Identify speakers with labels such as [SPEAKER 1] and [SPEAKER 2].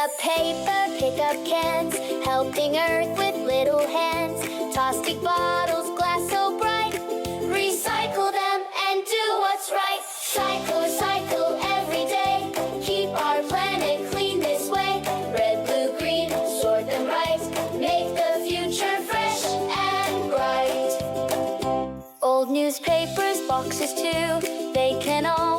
[SPEAKER 1] up paper, pick up cans, helping Earth with little hands. Toss big bottles, glass so bright, recycle them and do what's right. Cycle, cycle every day, keep our planet clean this way. Red, blue, green, sort them right, make the future fresh and bright. Old newspapers, boxes too, they can all